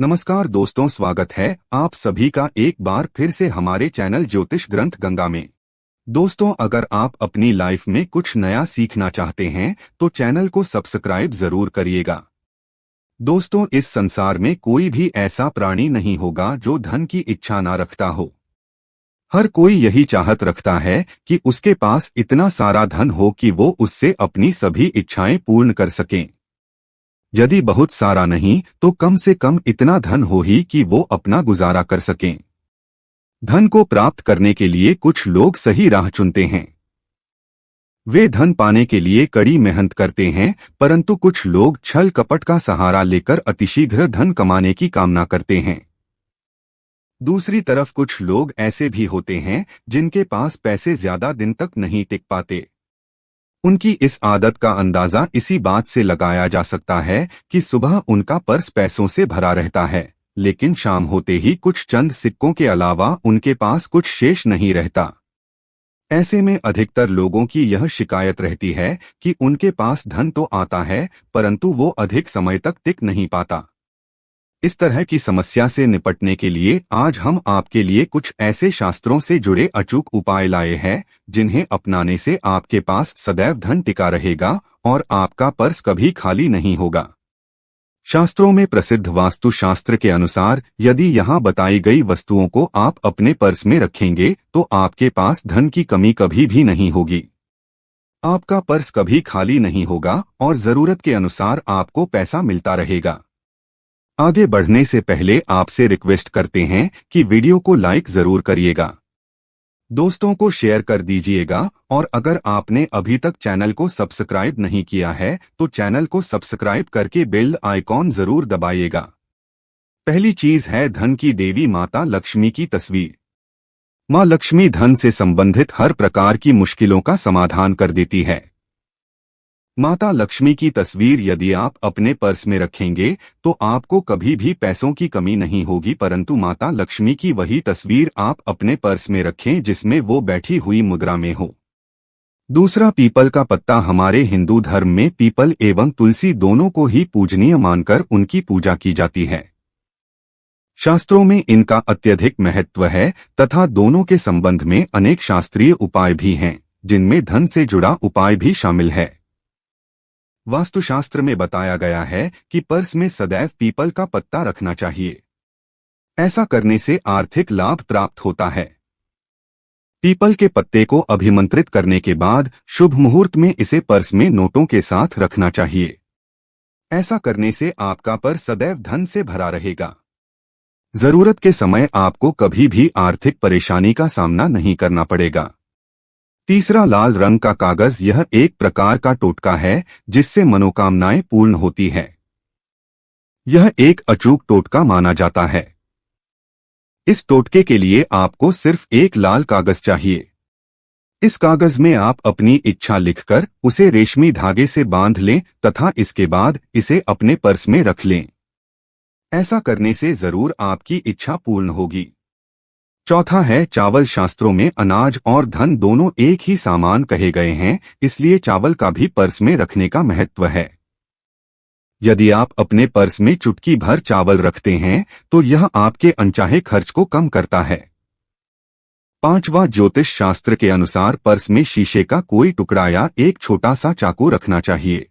नमस्कार दोस्तों, स्वागत है आप सभी का एक बार फिर से हमारे चैनल ज्योतिष ग्रंथ गंगा में। दोस्तों, अगर आप अपनी लाइफ में कुछ नया सीखना चाहते हैं तो चैनल को सब्सक्राइब जरूर करिएगा। दोस्तों, इस संसार में कोई भी ऐसा प्राणी नहीं होगा जो धन की इच्छा ना रखता हो। हर कोई यही चाहत रखता है कि उसके पास इतना सारा धन हो कि वो उससे अपनी सभी इच्छाएं पूर्ण कर सकें। यदि बहुत सारा नहीं तो कम से कम इतना धन हो ही कि वो अपना गुजारा कर सकें। धन को प्राप्त करने के लिए कुछ लोग सही राह चुनते हैं। वे धन पाने के लिए कड़ी मेहनत करते हैं, परंतु कुछ लोग छल कपट का सहारा लेकर अतिशीघ्र धन कमाने की कामना करते हैं। दूसरी तरफ कुछ लोग ऐसे भी होते हैं जिनके पास पैसे ज्यादा दिन तक नहीं टिक पाते। उनकी इस आदत का अंदाजा इसी बात से लगाया जा सकता है कि सुबह उनका पर्स पैसों से भरा रहता है, लेकिन शाम होते ही कुछ चंद सिक्कों के अलावा उनके पास कुछ शेष नहीं रहता। ऐसे में अधिकतर लोगों की यह शिकायत रहती है कि उनके पास धन तो आता है परंतु वो अधिक समय तक टिक नहीं पाता। इस तरह की समस्या से निपटने के लिए आज हम आपके लिए कुछ ऐसे शास्त्रों से जुड़े अचूक उपाय लाए हैं जिन्हें अपनाने से आपके पास सदैव धन टिका रहेगा और आपका पर्स कभी खाली नहीं होगा। शास्त्रों में प्रसिद्ध वास्तु शास्त्र के अनुसार यदि यहाँ बताई गई वस्तुओं को आप अपने पर्स में रखेंगे तो आपके पास धन की कमी कभी भी नहीं होगी। आपका पर्स कभी खाली नहीं होगा और जरूरत के अनुसार आपको पैसा मिलता रहेगा। आगे बढ़ने से पहले आपसे रिक्वेस्ट करते हैं कि वीडियो को लाइक जरूर करिएगा, दोस्तों को शेयर कर दीजिएगा और अगर आपने अभी तक चैनल को सब्सक्राइब नहीं किया है तो चैनल को सब्सक्राइब करके बेल आइकॉन जरूर दबाइएगा। पहली चीज है धन की देवी माता लक्ष्मी की तस्वीर। मां लक्ष्मी धन से संबंधित हर प्रकार की मुश्किलों का समाधान कर देती है। माता लक्ष्मी की तस्वीर यदि आप अपने पर्स में रखेंगे तो आपको कभी भी पैसों की कमी नहीं होगी, परंतु माता लक्ष्मी की वही तस्वीर आप अपने पर्स में रखें जिसमें वो बैठी हुई मुद्रा में हो। दूसरा, पीपल का पत्ता। हमारे हिंदू धर्म में पीपल एवं तुलसी दोनों को ही पूजनीय मानकर उनकी पूजा की जाती है। शास्त्रों में इनका अत्यधिक महत्व है तथा दोनों के संबंध में अनेक शास्त्रीय उपाय भी हैं जिनमें धन से जुड़ा उपाय भी शामिल है। वास्तुशास्त्र में बताया गया है कि पर्स में सदैव पीपल का पत्ता रखना चाहिए। ऐसा करने से आर्थिक लाभ प्राप्त होता है। पीपल के पत्ते को अभिमंत्रित करने के बाद शुभ मुहूर्त में इसे पर्स में नोटों के साथ रखना चाहिए। ऐसा करने से आपका पर्स सदैव धन से भरा रहेगा। जरूरत के समय आपको कभी भी आर्थिक परेशानी का सामना नहीं करना पड़ेगा। तीसरा, लाल रंग का कागज। यह एक प्रकार का टोटका है जिससे मनोकामनाएं पूर्ण होती है। यह एक अचूक टोटका माना जाता है। इस टोटके के लिए आपको सिर्फ एक लाल कागज चाहिए। इस कागज में आप अपनी इच्छा लिखकर उसे रेशमी धागे से बांध लें तथा इसके बाद इसे अपने पर्स में रख लें। ऐसा करने से जरूर आपकी इच्छा पूर्ण होगी। चौथा है चावल। शास्त्रों में अनाज और धन दोनों एक ही सामान कहे गए हैं, इसलिए चावल का भी पर्स में रखने का महत्व है। यदि आप अपने पर्स में चुटकी भर चावल रखते हैं तो यह आपके अनचाहे खर्च को कम करता है। पांचवा, ज्योतिष शास्त्र के अनुसार पर्स में शीशे का कोई टुकड़ा या एक छोटा सा चाकू रखना चाहिए।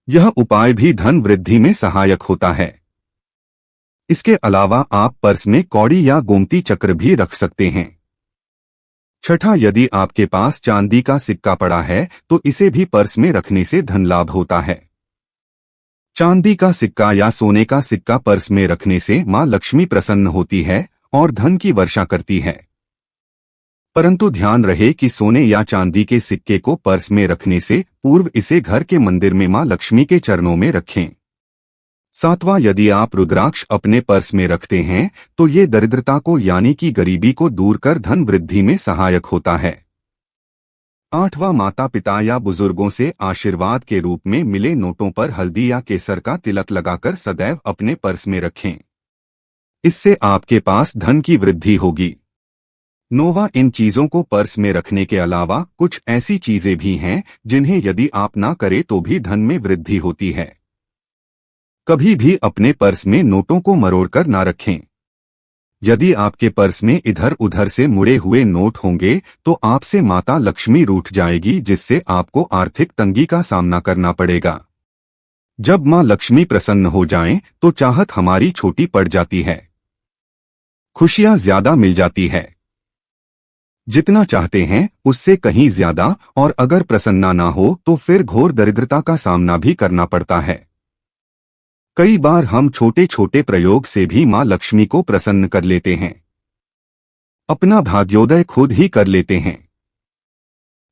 यह उपाय भी धन वृद्धि में सहायक होता है। इसके अलावा आप पर्स में कौड़ी या गोमती चक्र भी रख सकते हैं। छठा, यदि आपके पास चांदी का सिक्का पड़ा है तो इसे भी पर्स में रखने से धन लाभ होता है। चांदी का सिक्का या सोने का सिक्का पर्स में रखने से मां लक्ष्मी प्रसन्न होती है और धन की वर्षा करती है। परंतु ध्यान रहे कि सोने या चांदी के सिक्के को पर्स में रखने से पूर्व इसे घर के मंदिर में मां लक्ष्मी के चरणों में रखें। सातवां, यदि आप रुद्राक्ष अपने पर्स में रखते हैं तो ये दरिद्रता को यानी कि गरीबी को दूर कर धन वृद्धि में सहायक होता है। आठवां, माता पिता या बुजुर्गों से आशीर्वाद के रूप में मिले नोटों पर हल्दी या केसर का तिलक लगाकर सदैव अपने पर्स में रखें। इससे आपके पास धन की वृद्धि होगी। नौवां, इन चीजों को पर्स में रखने के अलावा कुछ ऐसी चीजें भी हैं जिन्हें यदि आप ना करें तो भी धन में वृद्धि होती है। कभी भी अपने पर्स में नोटों को मरोड़कर ना रखें। यदि आपके पर्स में इधर उधर से मुड़े हुए नोट होंगे तो आपसे माता लक्ष्मी रूठ जाएगी, जिससे आपको आर्थिक तंगी का सामना करना पड़ेगा। जब मां लक्ष्मी प्रसन्न हो जाएं तो चाहत हमारी छोटी पड़ जाती है, खुशियां ज्यादा मिल जाती है। जितना चाहते हैं उससे कहीं ज्यादा, और अगर प्रसन्ना ना हो तो फिर घोर दरिद्रता का सामना भी करना पड़ता है। कई बार हम छोटे छोटे प्रयोग से भी मां लक्ष्मी को प्रसन्न कर लेते हैं, अपना भाग्योदय खुद ही कर लेते हैं।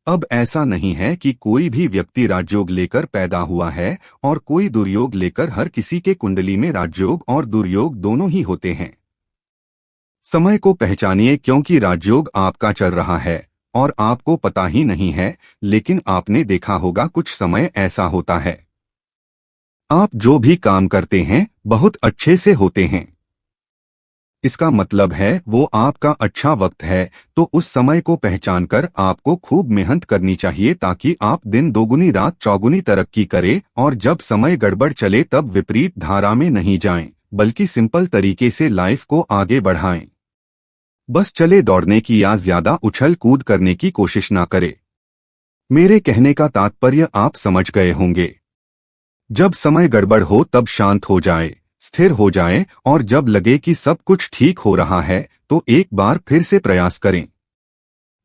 अब ऐसा नहीं है कि कोई भी व्यक्ति राजयोग लेकर पैदा हुआ है और कोई दुर्योग लेकर। हर किसी के कुंडली में राजयोग और दुर्योग दोनों ही होते हैं। समय को पहचानिए, क्योंकि राजयोग आपका चल रहा है और आपको पता ही नहीं है। लेकिन आपने देखा होगा कुछ समय ऐसा होता है, आप जो भी काम करते हैं बहुत अच्छे से होते हैं। इसका मतलब है वो आपका अच्छा वक्त है। तो उस समय को पहचानकर आपको खूब मेहनत करनी चाहिए, ताकि आप दिन दोगुनी रात चौगुनी तरक्की करें। और जब समय गड़बड़ चले तब विपरीत धारा में नहीं जाएं, बल्कि सिंपल तरीके से लाइफ को आगे बढ़ाएं। बस चले दौड़ने की या ज्यादा उछल कूद करने की कोशिश ना करें। मेरे कहने का तात्पर्य आप समझ गए होंगे। जब समय गड़बड़ हो तब शांत हो जाए, स्थिर हो जाए, और जब लगे कि सब कुछ ठीक हो रहा है तो एक बार फिर से प्रयास करें।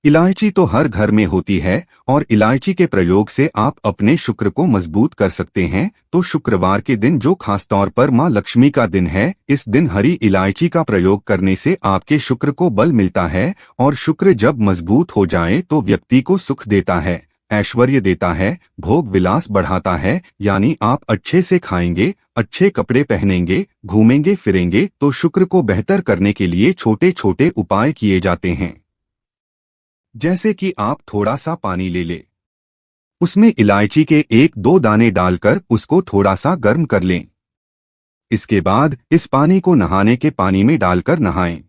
इलायची तो हर घर में होती है और इलायची के प्रयोग से आप अपने शुक्र को मजबूत कर सकते हैं। तो शुक्रवार के दिन, जो खासतौर पर मां लक्ष्मी का दिन है, इस दिन हरी इलायची का प्रयोग करने से आपके शुक्र को बल मिलता है। और शुक्र जब मजबूत हो जाए तो व्यक्ति को सुख देता है, ऐश्वर्य देता है, भोग विलास बढ़ाता है। यानी आप अच्छे से खाएंगे, अच्छे कपड़े पहनेंगे, घूमेंगे फिरेंगे। तो शुक्र को बेहतर करने के लिए छोटे छोटे उपाय किए जाते हैं। जैसे कि आप थोड़ा सा पानी ले ले, उसमें इलायची के 1-2 दाने डालकर उसको थोड़ा सा गर्म कर लें। इसके बाद इस पानी को नहाने के पानी में डालकर नहाएं।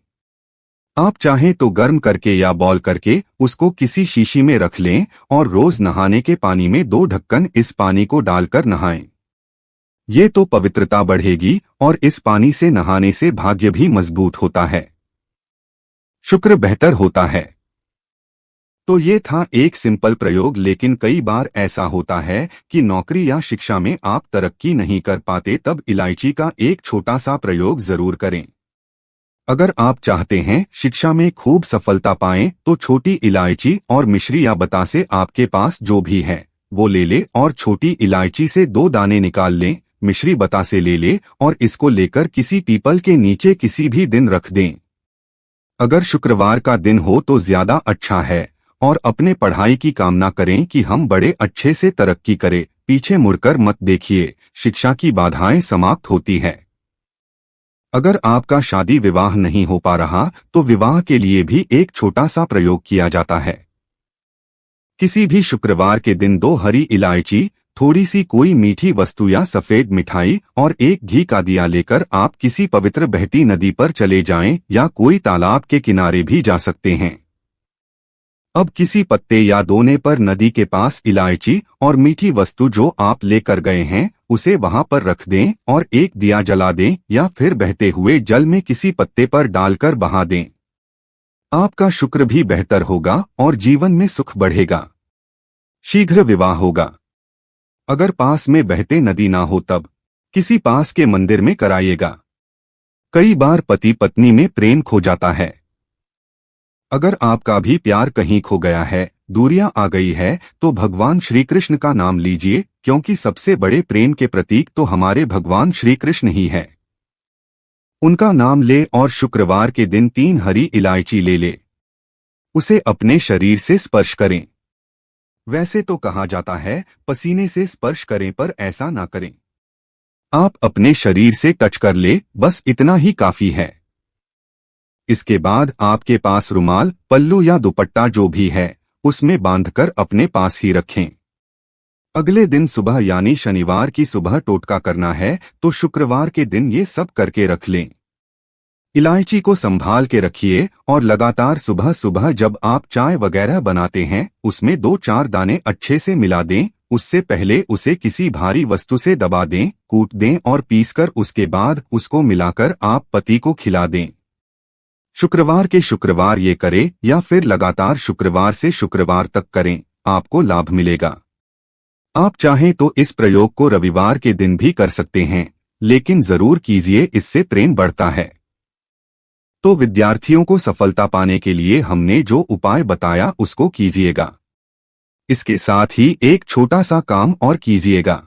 आप चाहें तो गर्म करके या बॉयल करके उसको किसी शीशी में रख लें और रोज नहाने के पानी में 2 ढक्कन इस पानी को डालकर नहाएं। ये तो पवित्रता बढ़ेगी और इस पानी से नहाने से भाग्य भी मजबूत होता है, शुक्र बेहतर होता है। तो ये था एक सिंपल प्रयोग, लेकिन कई बार ऐसा होता है कि नौकरी या शिक्षा में आप तरक्की नहीं कर पाते, तब इलायची का एक छोटा सा प्रयोग जरूर करें। अगर आप चाहते हैं शिक्षा में खूब सफलता पाएं तो छोटी इलायची और मिश्री या बतासे आपके पास जो भी है वो ले ले और छोटी इलायची से 2 दाने निकाल लें, मिश्री बतासे ले ले और इसको लेकर किसी पीपल के नीचे किसी भी दिन रख दें। अगर शुक्रवार का दिन हो तो ज्यादा अच्छा है। और अपने पढ़ाई की कामना करें कि हम बड़े अच्छे से तरक्की करें। पीछे मुड़कर मत देखिए, शिक्षा की बाधाएं समाप्त होती है। अगर आपका शादी विवाह नहीं हो पा रहा तो विवाह के लिए भी एक छोटा सा प्रयोग किया जाता है। किसी भी शुक्रवार के दिन 2 हरी इलायची, थोड़ी सी कोई मीठी वस्तु या सफेद मिठाई और एक घी का दिया लेकर आप किसी पवित्र बहती नदी पर चले जाएं या कोई तालाब के किनारे भी जा सकते हैं। अब किसी पत्ते या दोने पर नदी के पास इलायची और मीठी वस्तु जो आप लेकर गए हैं उसे वहां पर रख दें और एक दिया जला दें या फिर बहते हुए जल में किसी पत्ते पर डालकर बहा दें। आपका शुक्र भी बेहतर होगा और जीवन में सुख बढ़ेगा। शीघ्र विवाह होगा। अगर पास में बहते नदी ना हो तब किसी पास के मंदिर में कराइएगा। कई बार पति पत्नी में प्रेम खो जाता है। अगर आपका भी प्यार कहीं खो गया है, दूरियां आ गई है, तो भगवान श्री कृष्ण का नाम लीजिए, क्योंकि सबसे बड़े प्रेम के प्रतीक तो हमारे भगवान श्री कृष्ण ही है। उनका नाम ले और शुक्रवार के दिन 3 हरी इलायची ले ले, उसे अपने शरीर से स्पर्श करें। वैसे तो कहा जाता है पसीने से स्पर्श करें, पर ऐसा ना करें। आप अपने शरीर से टच कर ले, बस इतना ही काफी है। इसके बाद आपके पास रुमाल, पल्लू या दुपट्टा जो भी है उसमें बांधकर अपने पास ही रखें। अगले दिन सुबह यानी शनिवार की सुबह टोटका करना है, तो शुक्रवार के दिन ये सब करके रख लें। इलायची को संभाल के रखिए और लगातार सुबह सुबह जब आप चाय वगैरह बनाते हैं उसमें 2-4 दाने अच्छे से मिला दें, उससे पहले उसे किसी भारी वस्तु से दबा दें, कूट दें और पीसकर उसके बाद उसको मिलाकर आप पति को खिला दें। शुक्रवार के शुक्रवार ये करें या फिर लगातार शुक्रवार से शुक्रवार तक करें, आपको लाभ मिलेगा। आप चाहें तो इस प्रयोग को रविवार के दिन भी कर सकते हैं, लेकिन जरूर कीजिए, इससे प्रेम बढ़ता है। तो विद्यार्थियों को सफलता पाने के लिए हमने जो उपाय बताया उसको कीजिएगा। इसके साथ ही एक छोटा सा काम और कीजिएगा।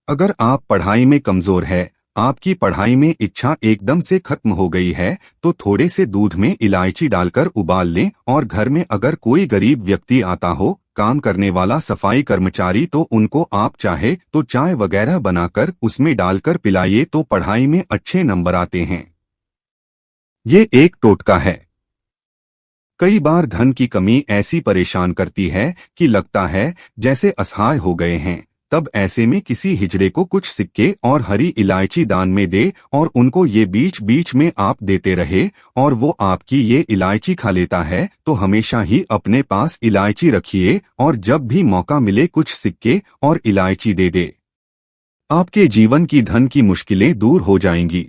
अगर आप पढ़ाई में कमजोर है, आपकी पढ़ाई में इच्छा एकदम से खत्म हो गई है, तो थोड़े से दूध में इलायची डालकर उबाल लें और घर में अगर कोई गरीब व्यक्ति आता हो, काम करने वाला सफाई कर्मचारी, तो उनको आप चाहे तो चाय वगैरह बनाकर उसमें डालकर पिलाइए, तो पढ़ाई में अच्छे नंबर आते हैं। ये एक टोटका है। कई बार धन की कमी ऐसी परेशान करती है कि लगता है जैसे असहाय हो गए हैं। तब ऐसे में किसी हिजड़े को कुछ सिक्के और हरी इलायची दान में दे और उनको ये बीच बीच में आप देते रहे और वो आपकी ये इलायची खा लेता है, तो हमेशा ही अपने पास इलायची रखिए और जब भी मौका मिले कुछ सिक्के और इलायची दे दे। आपके जीवन की धन की मुश्किलें दूर हो जाएंगी।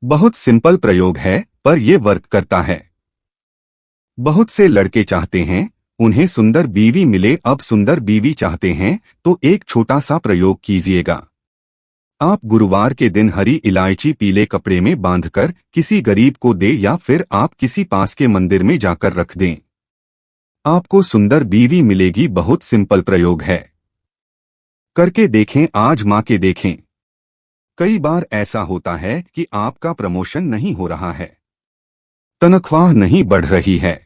बहुत सिंपल प्रयोग है, पर यह वर्क करता है। बहुत से लड़के चाहते हैं उन्हें सुंदर बीवी मिले, अब सुंदर बीवी चाहते हैं तो एक छोटा सा प्रयोग कीजिएगा। आप गुरुवार के दिन हरी इलायची पीले कपड़े में बांधकर किसी गरीब को दे या फिर आप किसी पास के मंदिर में जाकर रख दें। आपको सुंदर बीवी मिलेगी। बहुत सिंपल प्रयोग है, करके देखें, आजमा के देखें। कई बार ऐसा होता है कि आपका प्रमोशन नहीं हो रहा है, तनख्वाह नहीं बढ़ रही है,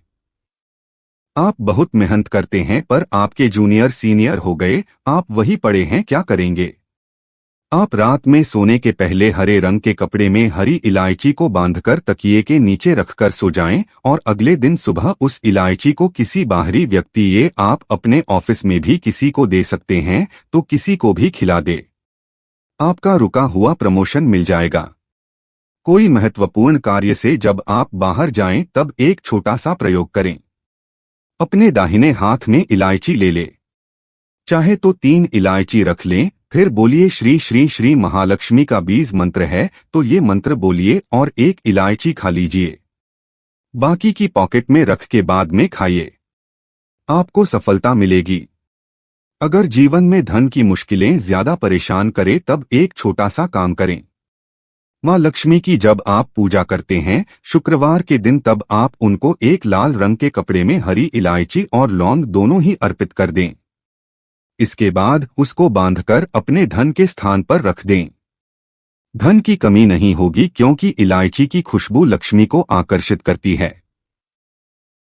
आप बहुत मेहनत करते हैं पर आपके जूनियर सीनियर हो गए, आप वही पड़े हैं, क्या करेंगे? आप रात में सोने के पहले हरे रंग के कपड़े में हरी इलायची को बांधकर तकिए के नीचे रखकर सो जाएं और अगले दिन सुबह उस इलायची को किसी बाहरी व्यक्ति, ये आप अपने ऑफिस में भी किसी को दे सकते हैं, तो किसी को भी खिला दे। आपका रुका हुआ प्रमोशन मिल जाएगा। कोई महत्वपूर्ण कार्य से जब आप बाहर जाएं तब एक छोटा सा प्रयोग करें। अपने दाहिने हाथ में इलायची ले ले, चाहे तो 3 इलायची रख लें, फिर बोलिए श्री श्री श्री महालक्ष्मी का बीज मंत्र है तो ये मंत्र बोलिए और 1 इलायची खा लीजिए। बाकी की पॉकेट में रख के बाद में खाइए, आपको सफलता मिलेगी। अगर जीवन में धन की मुश्किलें ज्यादा परेशान करे तब एक छोटा सा काम करें। माँ लक्ष्मी की जब आप पूजा करते हैं शुक्रवार के दिन, तब आप उनको एक लाल रंग के कपड़े में हरी इलायची और लौंग दोनों ही अर्पित कर दें। इसके बाद उसको बांधकर अपने धन के स्थान पर रख दें। धन की कमी नहीं होगी क्योंकि इलायची की खुशबू लक्ष्मी को आकर्षित करती है।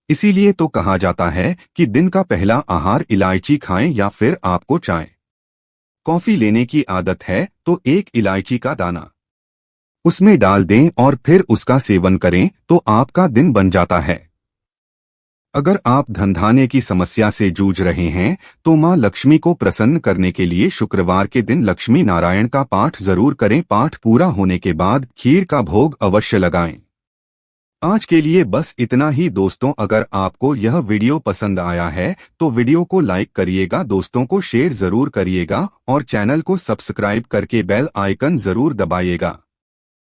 इसीलिए तो कहा जाता है कि दिन का पहला आहार इलायची खाएं, या फिर आपको चाय कॉफी लेने की आदत है तो 1 इलायची का दाना उसमें डाल दें और फिर उसका सेवन करें तो आपका दिन बन जाता है। अगर आप धंधाने की समस्या से जूझ रहे हैं तो मां लक्ष्मी को प्रसन्न करने के लिए शुक्रवार के दिन लक्ष्मी नारायण का पाठ जरूर करें। पाठ पूरा होने के बाद खीर का भोग अवश्य लगाएं। आज के लिए बस इतना ही दोस्तों। अगर आपको यह वीडियो पसंद आया है तो वीडियो को लाइक करिएगा, दोस्तों को शेयर जरूर करिएगा और चैनल को सब्सक्राइब करके बेल आइकन जरूर दबाइएगा।